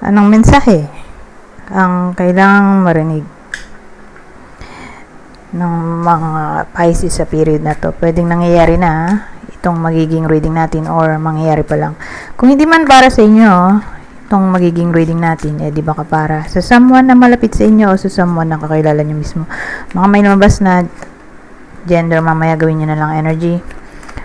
Anong mensahe ang kailangang marinig ng mga Pisces sa period na to? Pwedeng nangyayari na itong magiging reading natin or mangyayari pa lang. Kung hindi man para sa inyo itong magiging reading natin, di ba para sa someone na malapit sa inyo o sa someone na kakilala nyo mismo. Mga may lumabas na gender, mamaya gawin nyo na lang energy.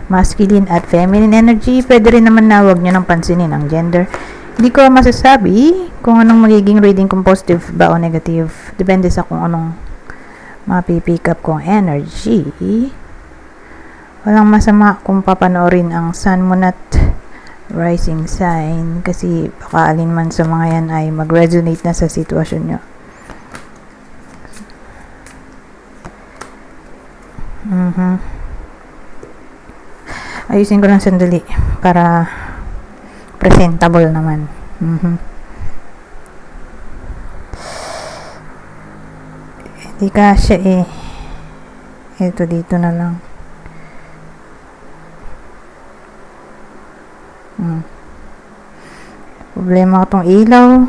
Masculine at feminine energy. Pwede rin naman na huwag nyo nang pansinin ang gender. Hindi ko masasabi kung anong magiging reading, kung positive ba o negative. Depende sa kung anong mapipick up kong energy. Walang masama kung papanoorin ang Sun, Moon at Rising sign kasi baka alin man sa mga yan ay mag-resonate na sa sitwasyon nyo. Ayusin ko lang sandali para presentable naman. Hindi kasya ito dito na lang. Problema ko tong ilaw.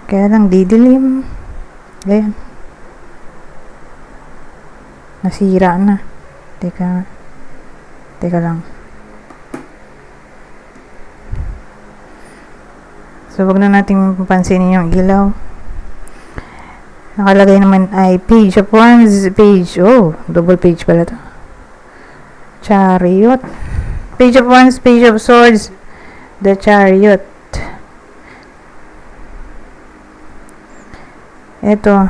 Kaya lang didilim. Ayan. Nasira na. Teka lang. So, wag na natin pansinin yung ilaw. Nakalagay naman ay page of wands, page. Oh, double page pala to. Chariot. Page of wands, page of swords, the chariot. Ito.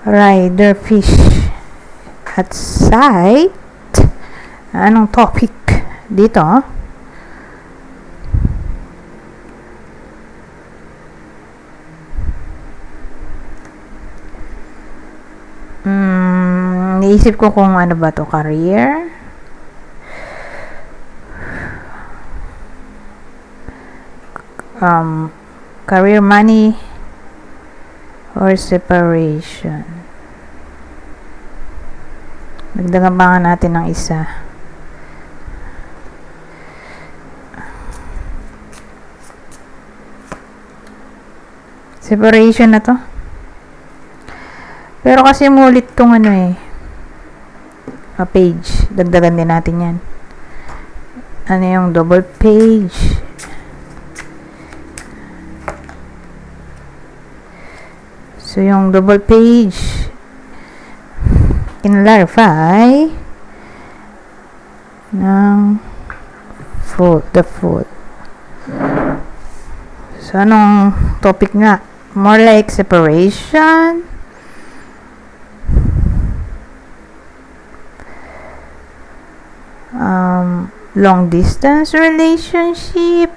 Rider, fish. At sight. Anong topic dito? Naisip ko kung ano ba to, career, career, money, or separation. Nagdagan pa nga natin ng isa. Separation na to. Pero kasi mulit tong page. Dagdagan din natin yan. Ano yung double page? So, yung double page, kinlarify ng the fool. So, anong topic nga? More like separation, long distance relationship,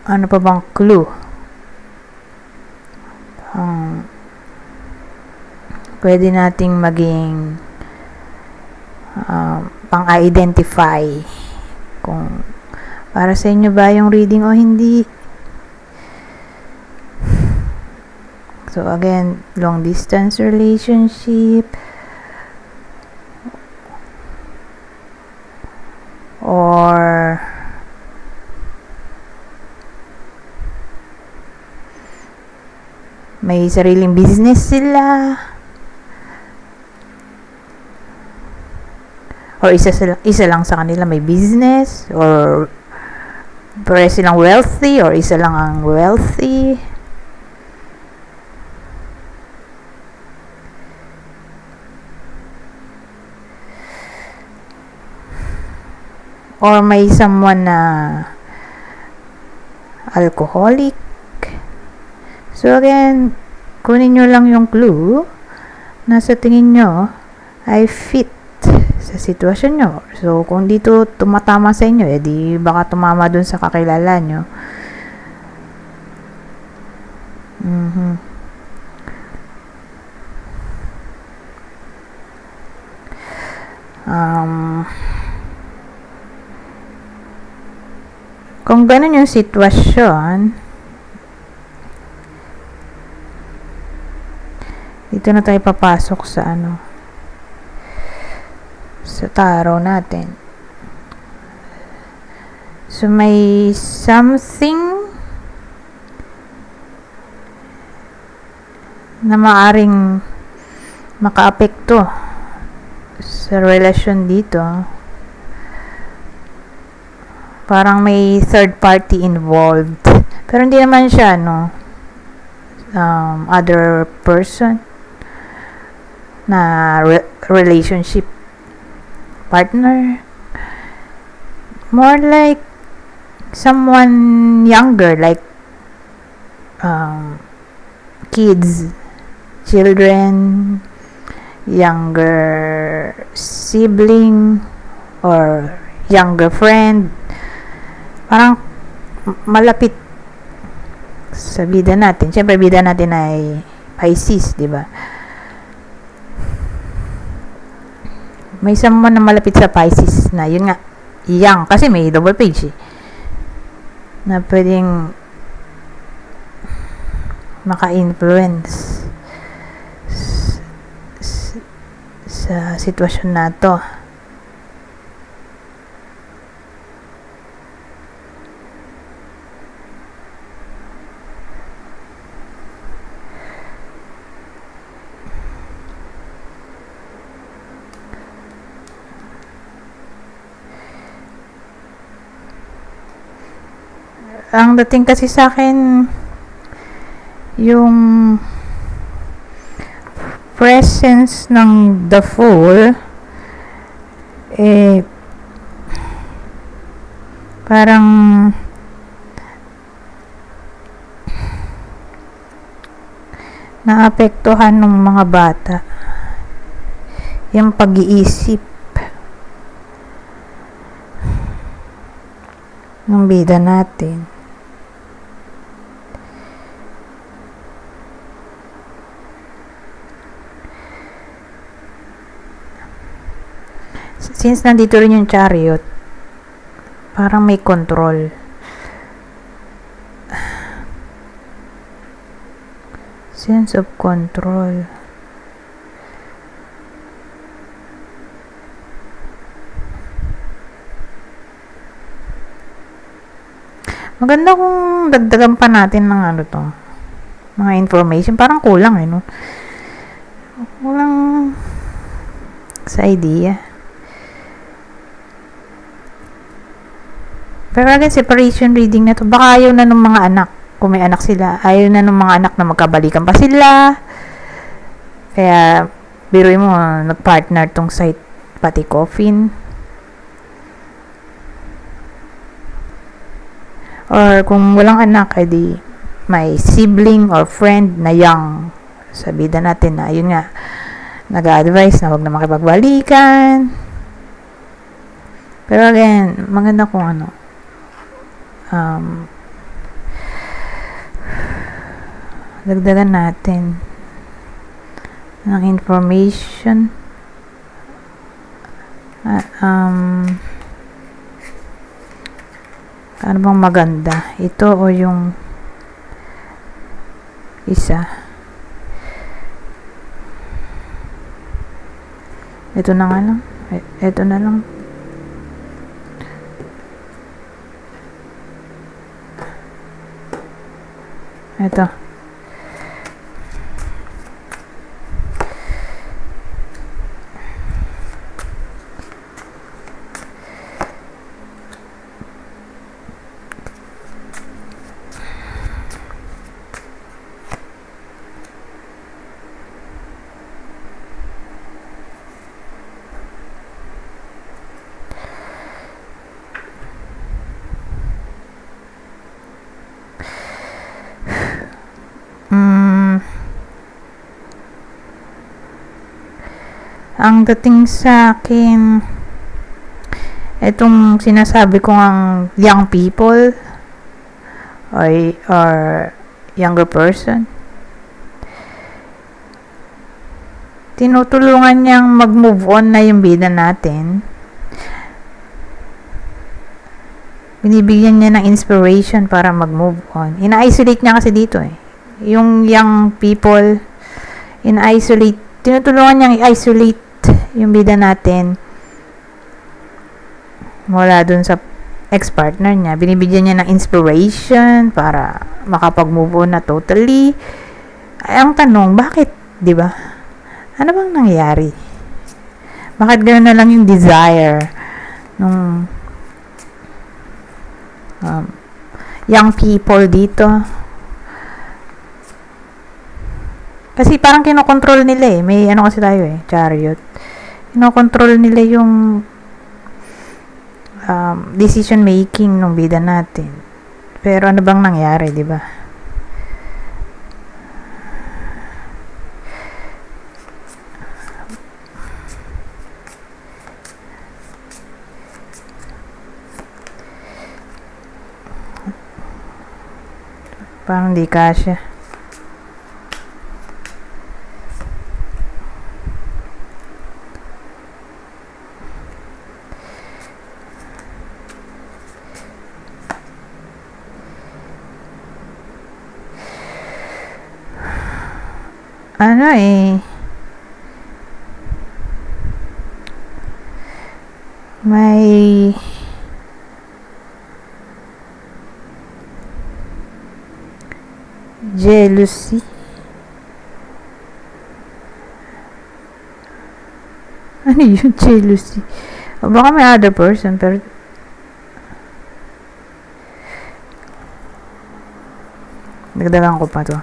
ano pa bang clue? Pwede nating maging pang-identify kung para sa inyo ba yung reading o hindi. So again, long distance relationship, or may sariling business sila, or isa lang sa kanila may business, or pare silang wealthy, or isa lang ang wealthy. Or may someone na alcoholic. So again, kunin nyo lang yung clue na sa tingin nyo ay fit sa sitwasyon nyo. So kung dito tumatama sa inyo, di baka tumama dun sa kakilala nyo. Kung ganun yung sitwasyon, dito na tayo papasok sa sa tarot natin. So, may something na maaring makaapekto sa relasyon dito. Parang may third party involved. Pero hindi naman siya, other person na relationship partner. More like someone younger, like kids, children, younger sibling, or younger friend. Parang malapit sa bida natin. Siyempre, bida natin ay Pisces, di ba? May someone na malapit sa Pisces na, yun nga, young. Kasi may double page na pwedeng maka-influence sa sitwasyon na to. Ang dating kasi sa akin, yung presence ng the Fool, parang naapektuhan ng mga bata yung pag-iisip ng bida natin. Since nandito rin yung Chariot, parang may control. Sense of control. Maganda kung dagdagan pa natin ng mga information. Parang kulang Kulang sa idea. Pero again, separation reading na to. Baka ayaw na ng mga anak. Kung may anak sila, ayaw na ng mga anak na magkabalikan pa sila. Kaya, biruin mo, nagpartner tong site, pati coffin. Or kung walang anak, edi may sibling or friend na young. Sabida natin na, yun nga, nag-a-advise na huwag na makipagbalikan. Pero again, maganda kung dagdagan natin ng information. Ano bang maganda? Ito o yung isa? Ito na nga lang. Ito na lang. Ito. Ang dating sa akin, itong sinasabi ko ang young people or younger person, tinutulungan niyang mag-move on na yung bida natin. Binibigyan niya ng inspiration para mag-move on. Ina-isolate niya kasi dito yung young people, tinutulungan niyang i-isolate yung bida natin mula dun sa ex-partner niya. Binibigyan niya ng inspiration para makapag-move on na totally. Ay, ang tanong, bakit? 'Di ba? Ano bang nangyayari? Bakit gano'n na lang yung desire nung young people dito? Kasi parang kinokontrol nila eh. May ano kasi tayo eh, chariot. Kinokontrol nila yung decision making ng bida natin. Pero ano bang nangyari, di ba? Parang di kasya. Ano eh, may jealousy. Ano yun, jealousy? O baka may other person, pero nagdagan ko pa to.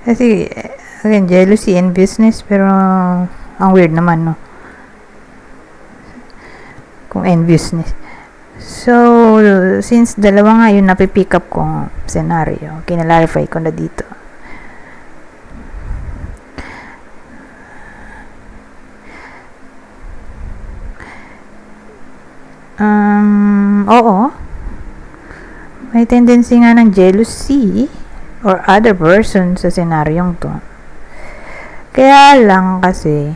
Kasi, again, jealousy in business, pero ang weird naman, no? Kung in business. So, since dalawa nga yung napipick up kong scenario, kinalarify ko na dito. Oo. May tendency nga ng jealousy or other person sa senaryong to. Kaya lang kasi,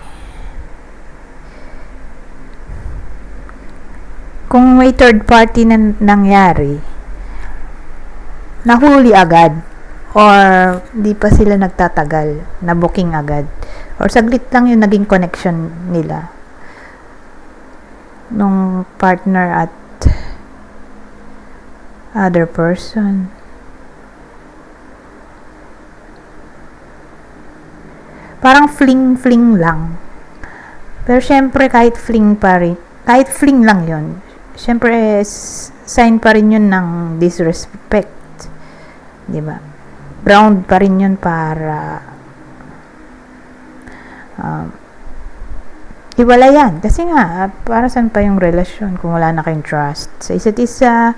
kung may third party na nangyari, nahuli agad, or di pa sila nagtatagal, na booking agad, or saglit lang yung naging connection nila nung partner at other person. Parang fling-fling lang. Pero syempre kahit fling lang yon, syempre sign pa rin yun ng disrespect, di ba? Ground pa rin yun para hiwalayan. Kasi nga, para saan pa yung relasyon kung wala na kayong trust sa isa't isa?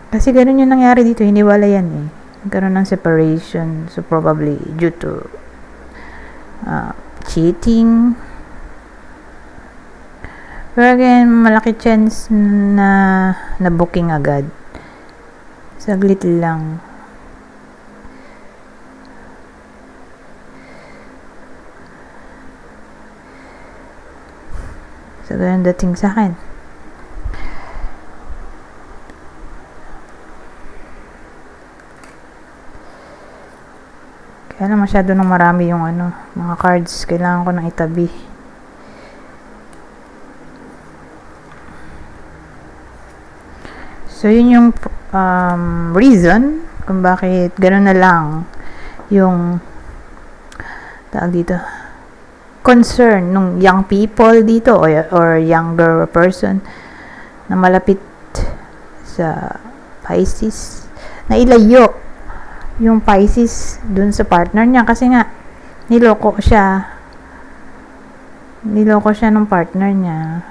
Kasi ganun yung nangyari dito, hiniwalayan eh. Nagkaroon ng separation, so probably due to cheating. Pero again, malaki chance na booking agad. Saglit lang. So, ganun dating sa akin. Kaya na masyado nang marami yung mga cards. Kailangan ko nang itabi. So, yun yung reason kung bakit gano'n na lang yung tawag dito, concern nung young people dito or younger person na malapit sa Pisces, na ilayo yung Pisces dun sa partner niya kasi nga niloko siya nung partner niya.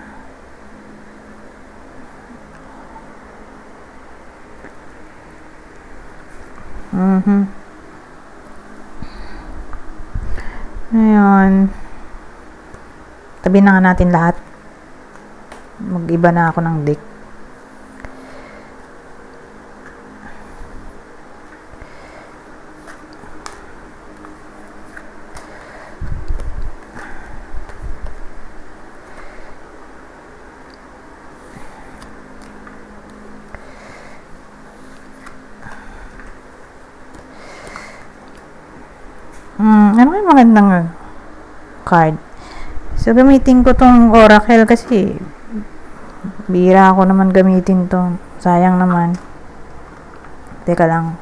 Ngayon, tabi na nga natin lahat. Mag-iba na ako ng deck. Ano yung magandang card? So, gamitin ko tong Oracle kasi bihira ako naman gamitin to. Sayang naman. Teka lang.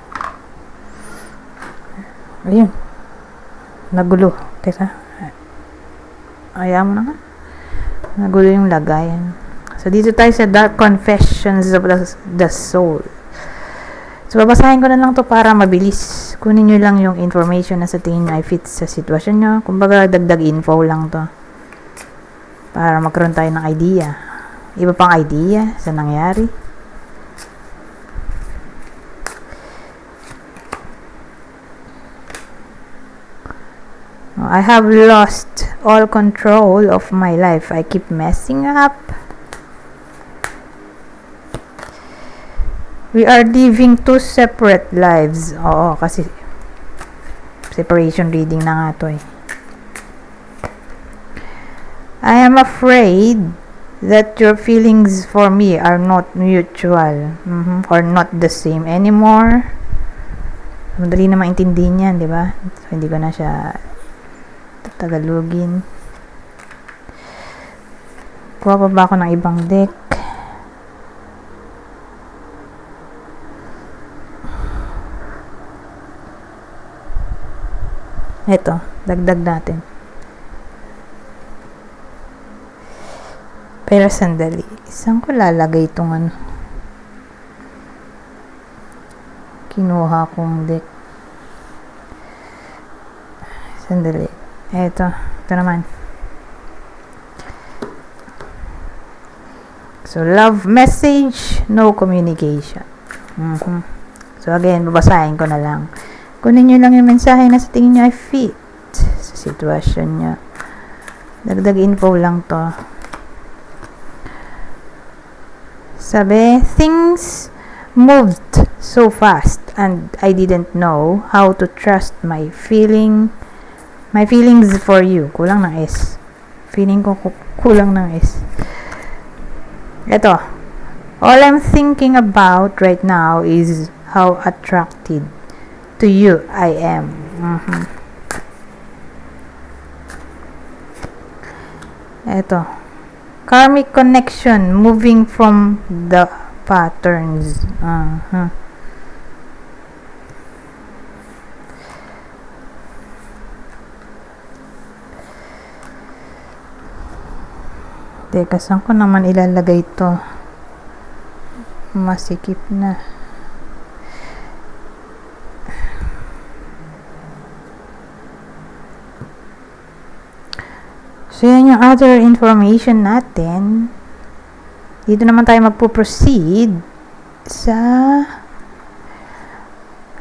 Ayun. Nagulo. Teka. Ayaw mo na nga. Nagulo yung lagayan. So, dito tayo sa Dark Confessions of the Soul. So, babasahin ko na lang to para mabilis. Kunin nyo lang yung information na sa tingin nyo ay fit sa sitwasyon nyo. Kumbaga, dagdag info lang to. Para magkaroon tayo ng idea. Iba pang idea sa nangyari. I have lost all control of my life. I keep messing up. We are living two separate lives. Oo, kasi separation reading na nga to eh. I am afraid that your feelings for me are not mutual or not the same anymore. Madali na maintindihan yan, di ba? So, hindi ko na siya tagalogin. Kuha pa ba ako ng ibang deck? Ito, dagdag natin. Pero sandali, saan ko lalagay itong ano? Kinuha kong deck. Sandali. Ito naman. So, love message, no communication. So, again, babasahin ko na lang. Kunin nyo lang yung mensahe na sa tingin nyo ay fit sa sitwasyon nyo. Dagdag info lang to. Sabi, things moved so fast and I didn't know how to trust my feelings for you. Kulang ng S. Feeling ko kulang ng S. Ito. All I'm thinking about right now is how attracted to you I am. Ito. Karmic connection moving from the patterns. Teka, saan ko naman ilalagay ito? Masikip na. So, yan yung other information natin. Dito naman tayo magpo-proceed sa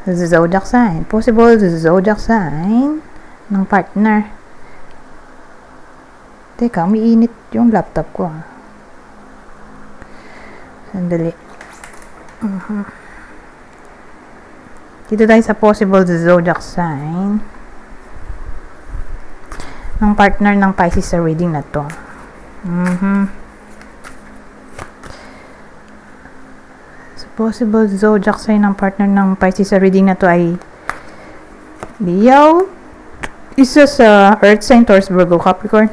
zodiac sign. Possible zodiac sign ng partner. Teka, umiinit yung laptop ko. Sandali. Dito tayo sa possible zodiac sign ng partner ng Pisces sa reading na to. So, possible zodiac sign ng partner ng Pisces sa reading na to ay Leo, isa sa Earth sign, Taurus, Virgo, Capricorn,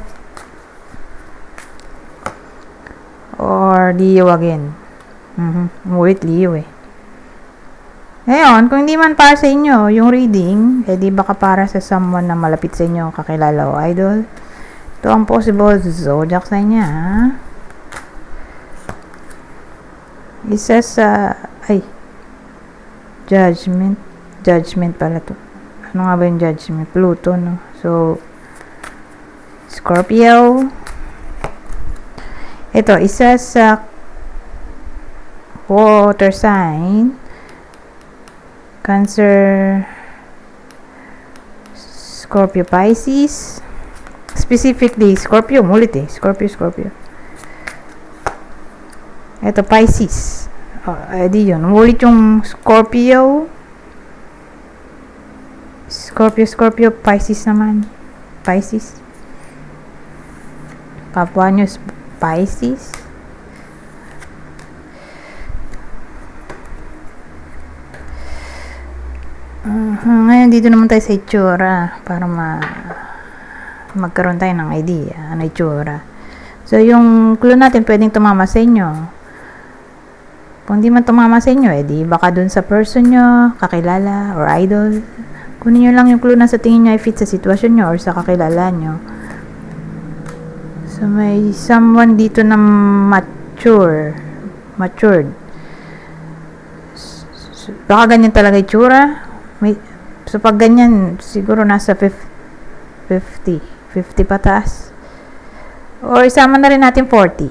or Leo again. Umulit Leo eh. Ngayon, kung hindi man para sa inyo yung reading, di baka para sa someone na malapit sa inyo, kakilala o idol. Ito ang possible zodiac sign niya. Isa sa judgment pala to. Ano nga ba yung judgment? Pluto, no? So, Scorpio. Ito, isa sa water sign, Cancer, Scorpio, Pisces. Specifically, Scorpio, mulit eh. Scorpio. Ito, Pisces. Di yun. Mulit yung Scorpio, Pisces naman. Pisces. Kapwa nyo, Pisces. Ngayon, dito naman tayo sa itsura para magkaroon tayo ng idea ano itsura. So, yung clue natin pwedeng tumama sa inyo. Kung di man tumama sa inyo, di baka dun sa person nyo, kakilala, or idol. Kunin nyo lang yung clue na sa tingin nyo ay fit sa sitwasyon nyo or sa kakilala nyo. So, may someone dito na matured. So, baka ganyan talaga itsura. So, pag ganyan, siguro nasa 50 pataas. Or isama na rin natin 40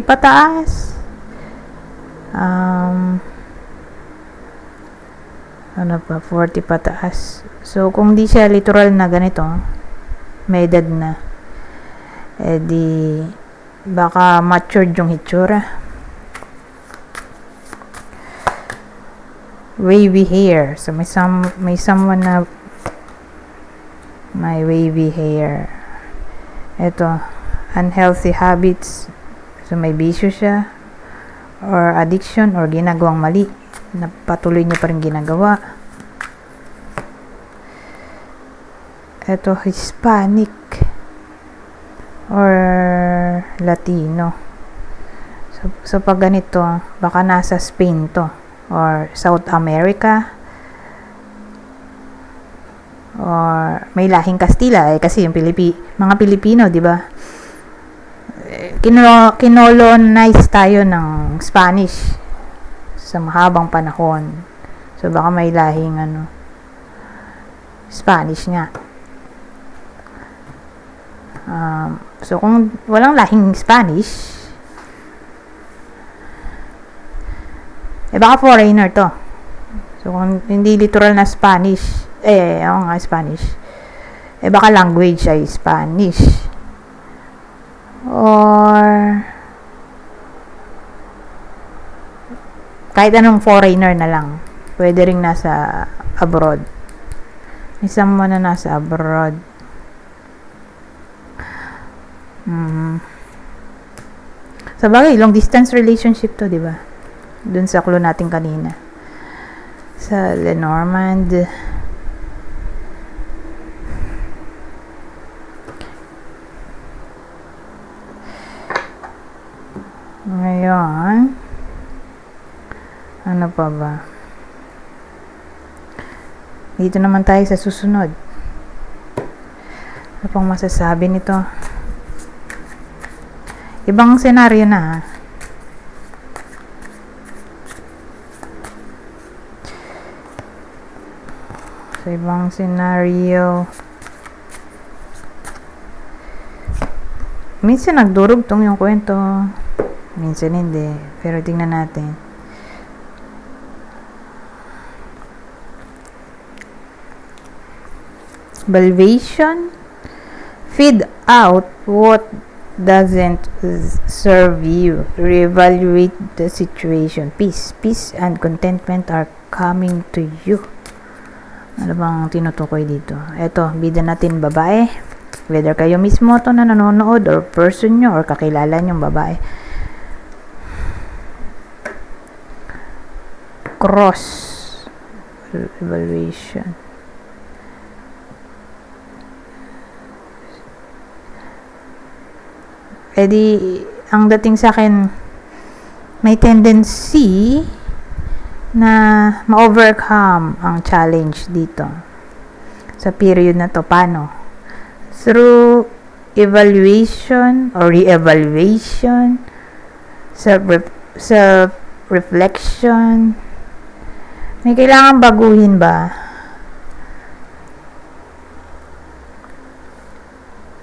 pataas. Ano pa, 40 pataas. So, kung di siya literal na ganito, may edad na, di baka matured yung hitsura. Wavy hair. So, may someone na may wavy hair. Ito, unhealthy habits. So, may bisyo siya. Or addiction or ginagawang mali. Patuloy niya pa rin ginagawa. Ito, Hispanic. Or Latino. So pag ganito, baka nasa Spain to. Or South America. Or may lahing Kastila kasi yung mga Pilipino, di ba? Kinolonize tayo ng Spanish sa mahabang panahon. So baka may lahing Spanish nga. So kung walang lahing Spanish, baka foreigner to. So kung hindi literal na Spanish, Spanish. Baka language ay Spanish. Or kahit anong foreigner na lang. Pwede ring nasa abroad. May someone na nasa abroad. Sa bagay, long distance relationship to, di ba? Dun sa clue natin kanina. Sa Lenormand. Ngayon, ano pa ba? Dito naman tayo sa susunod. Ano pang masasabi nito? Ibang senaryo na. Sa ibang senaryo, minsan nagdurugtong yung kwento, minsan hindi. Pero tingnan natin. Salvation, feed out what doesn't serve you. Reevaluate the situation. Peace and contentment are coming to you. Ano bang tinutukoy dito? Eto, bida natin babae. Whether kayo mismo to na nanonood or person nyo or kakilala nyong babae. Cross evaluation. Ang dating sa akin, may tendency na ma-overcome ang challenge dito sa period na to. Paano? Through evaluation or re-evaluation, self-reflection. May kailangan baguhin ba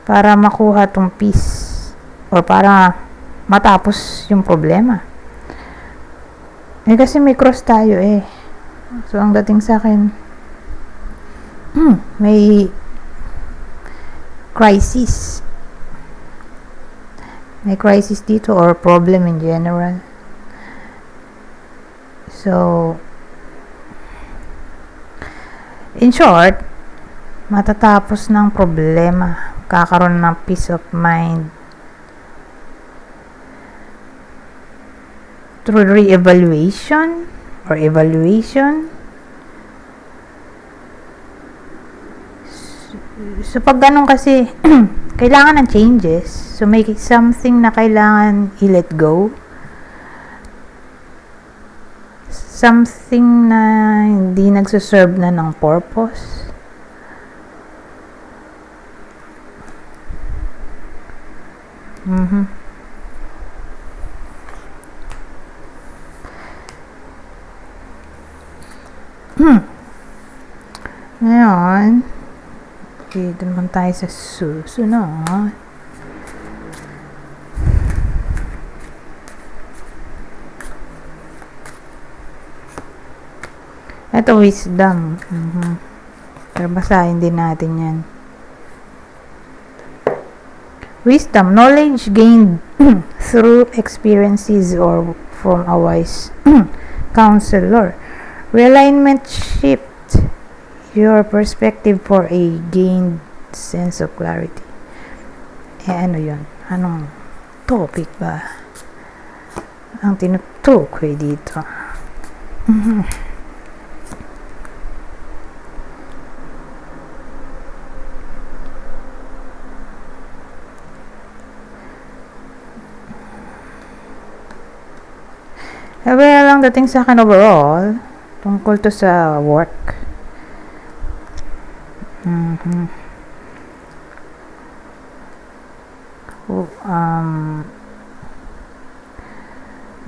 para makuha tong peace or para matapos yung problema? Kasi may cross tayo So ang dating sa akin, may crisis. May crisis dito or problem in general. So in short, matatapos ng problema, kakaroon ng peace of mind through re-evaluation or evaluation So, pag ganun kasi, kailangan ng changes. So, may something na kailangan i-let go. Something na hindi nagsuserve na ng purpose. Ngayon, dito naman tayo sa susunod. Ito, wisdom. Pero basahin din natin yan. Wisdom, knowledge gained through experiences or from a wise counselor. Realignment shift your perspective for a gained sense of clarity. Ano yun? Anong topic ba ang tinutukoy dito? Well, ang dating sa akin overall, tungkol to sa work.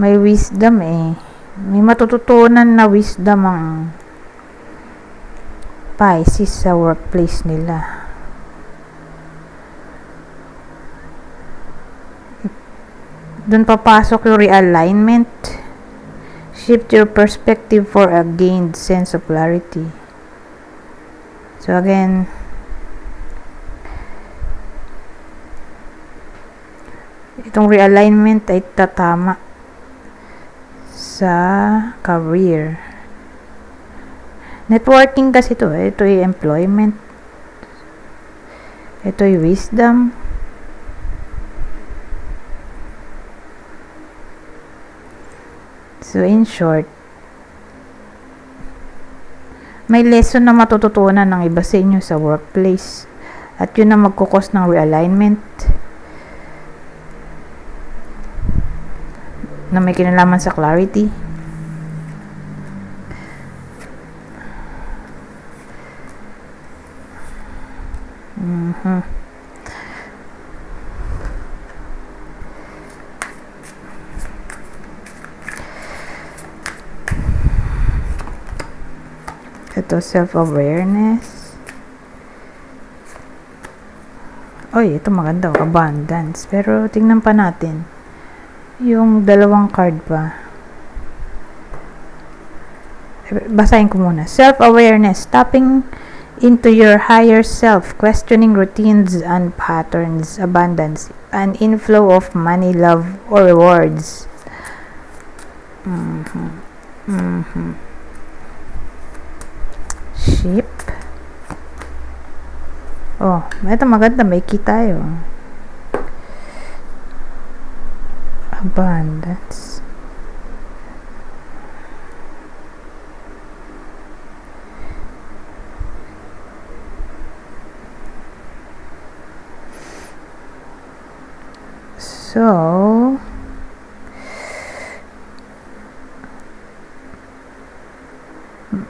May wisdom may matututunan na wisdom ang Pisces sa workplace nila. Doon papasok yung realignment. Shift your perspective for a gained sense of clarity. So again, itong realignment ay tatama sa career. Networking kasi ito. Ito ay employment. Ito ay wisdom. So in short, may lesson na matututunan ng iba sa inyo sa workplace. At yun na magkukos ng realignment na may kinalaman sa clarity. Ito, self-awareness. Oy, ito maganda, abundance. Pero tingnan pa natin yung dalawang card pa. Basahin ko muna. Self-awareness, tapping into your higher self, questioning routines and patterns, abundance, an inflow of money, love, or rewards. Ship. Oh, ito maganda. May key tayo. Abundance. So,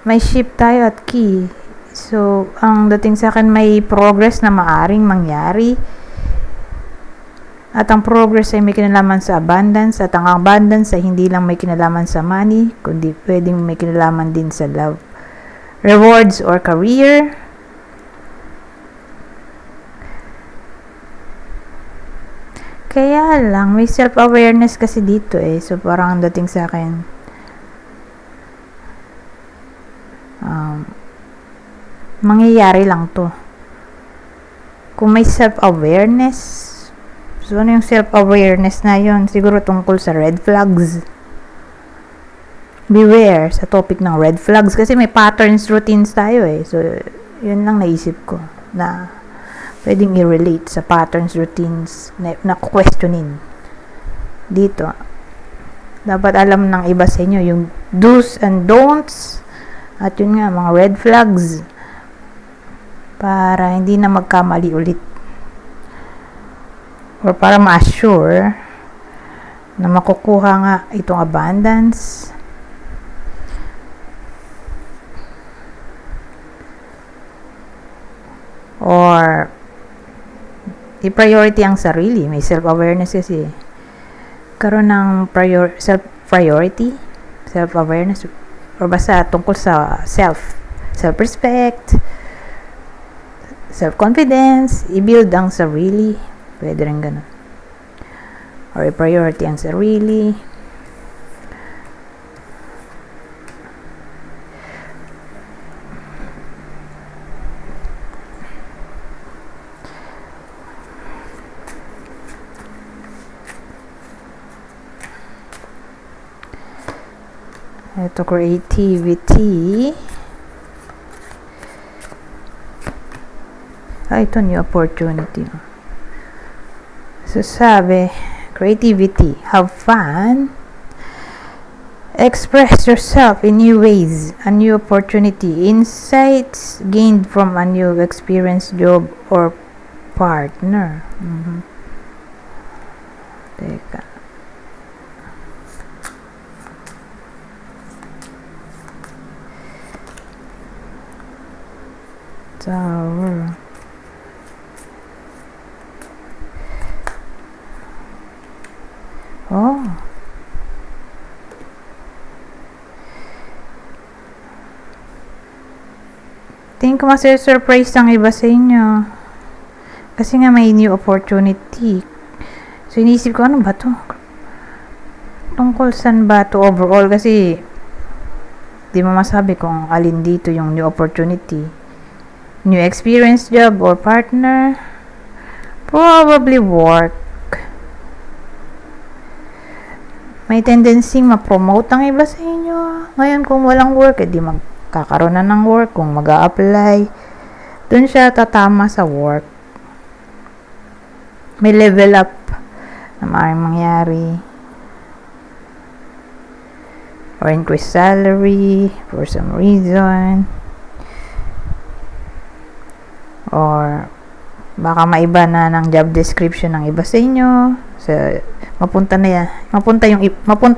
may ship tayo at key. So, ang dating sa akin may progress na maaring mangyari. At ang progress ay may kinalaman sa abundance. At ang abundance ay hindi lang may kinalaman sa money, kundi pwedeng may kinalaman din sa love, rewards, or career. Kaya lang, may self-awareness kasi dito So, parang ang dating sa akin, mangyayari lang to. Kung may self-awareness, so ano yung self-awareness na yun? Siguro tungkol sa red flags. Beware sa topic ng red flags. Kasi may patterns, routines tayo So, yun lang naisip ko na pwedeng i-relate sa patterns, routines na questionin. Dito, dapat alam ng iba sa inyo yung do's and don'ts. At yun nga, mga red flags. para hindi na magkamali ulit. Or para ma-assure na makukuha nga itong abundance. Or i-priority ang sarili. May self-awareness kasi. Karoon ng self-priority, self-awareness, or basta tungkol sa self-respect, self-confidence, i-build ang sarili. Pwede rin ganun. Or i-priority ang sarili. Ito, creativity. Ito, new opportunity. So, sabi, creativity, have fun, express yourself in new ways, a new opportunity, insights gained from a new experience, job, or partner. Teka. Tower. Oh. Tingin ko masi-surprise ang iba sa inyo. Kasi nga may new opportunity. So, inisip ko, ano ba to? Tungkol saan ba to overall? Kasi, di mo masabi kung alin dito yung new opportunity. New experience, job, or partner. Probably work. May tendency ma-promote ang iba sa inyo. Ngayon, kung walang work, di magkakaroon na ng work. Kung mag-a-apply, dun siya tatama sa work. May level up na maaaring mangyari. Or increase salary for some reason. Or baka maiba na ng job description ng iba sa inyo. So, mapunta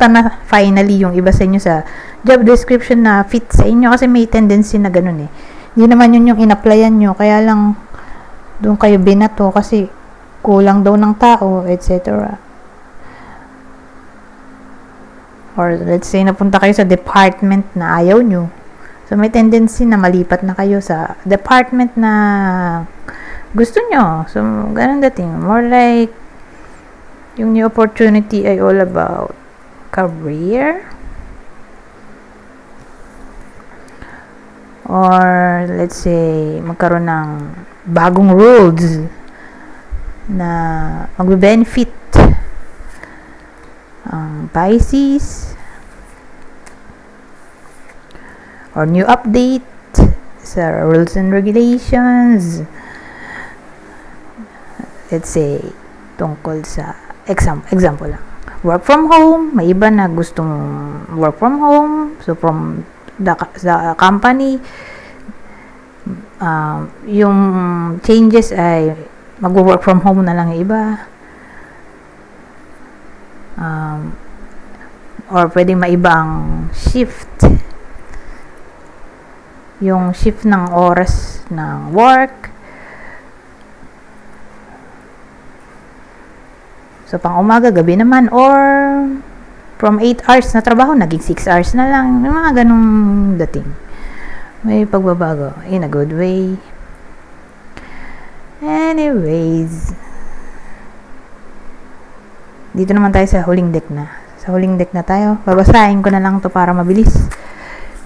na finally yung iba sa inyo sa job description na fit sa inyo, kasi may tendency na ganun eh. Hindi naman yun yung in-applyan nyo, kaya lang doon kayo binato kasi kulang daw ng tao, etc. Or let's say napunta kayo sa department na ayaw nyo. So, may tendency na malipat na kayo sa department na gusto nyo. So, ganun dating. More like, yung new opportunity ay all about career. Or, let's say, magkaroon ng bagong rules na magbe-benefit ang Pisces. Or new update sa rules and regulations. Let's say, tungkol sa example lang. Work from home. May iba na gustong work from home. So, from the company, yung changes ay mag-work from home na lang yung iba. Or pwedeng maiba ang shift. Yung shift ng oras ng work. So, pang umaga, gabi naman. Or, from 8 hours na trabaho, naging 6 hours na lang. Yung mga ganong dating. May pagbabago. In a good way. Anyways. Dito naman tayo sa huling deck na. Sa huling deck na tayo. Babasahin ko na lang to para mabilis.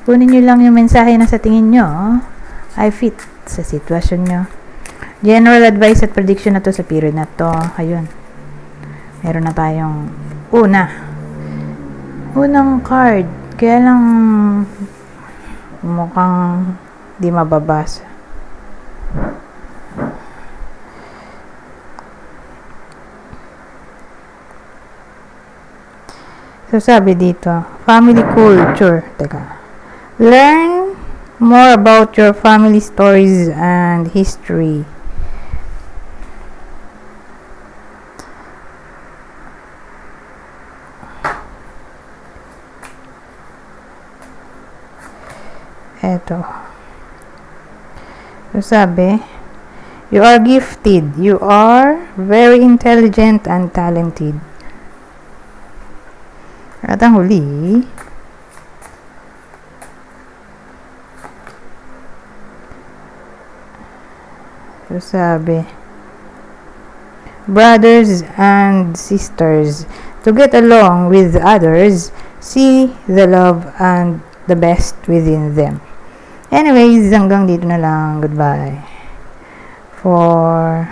Kunin nyo lang yung mensahe na sa tingin nyo ay fit sa sitwasyon nyo. General advice at prediction na to sa period na to. Ayun. Meron na tayong unang card. Kaya lang mukhang di mababasa. So, sabi dito, family culture. Teka. Learn more about your family stories and history. Eto. So, sabi, you are gifted. You are very intelligent and talented. At ang huli, so sabi, brothers and sisters, to get along with others, see the love and the best within them. Anyways, hanggang dito na lang. Goodbye. For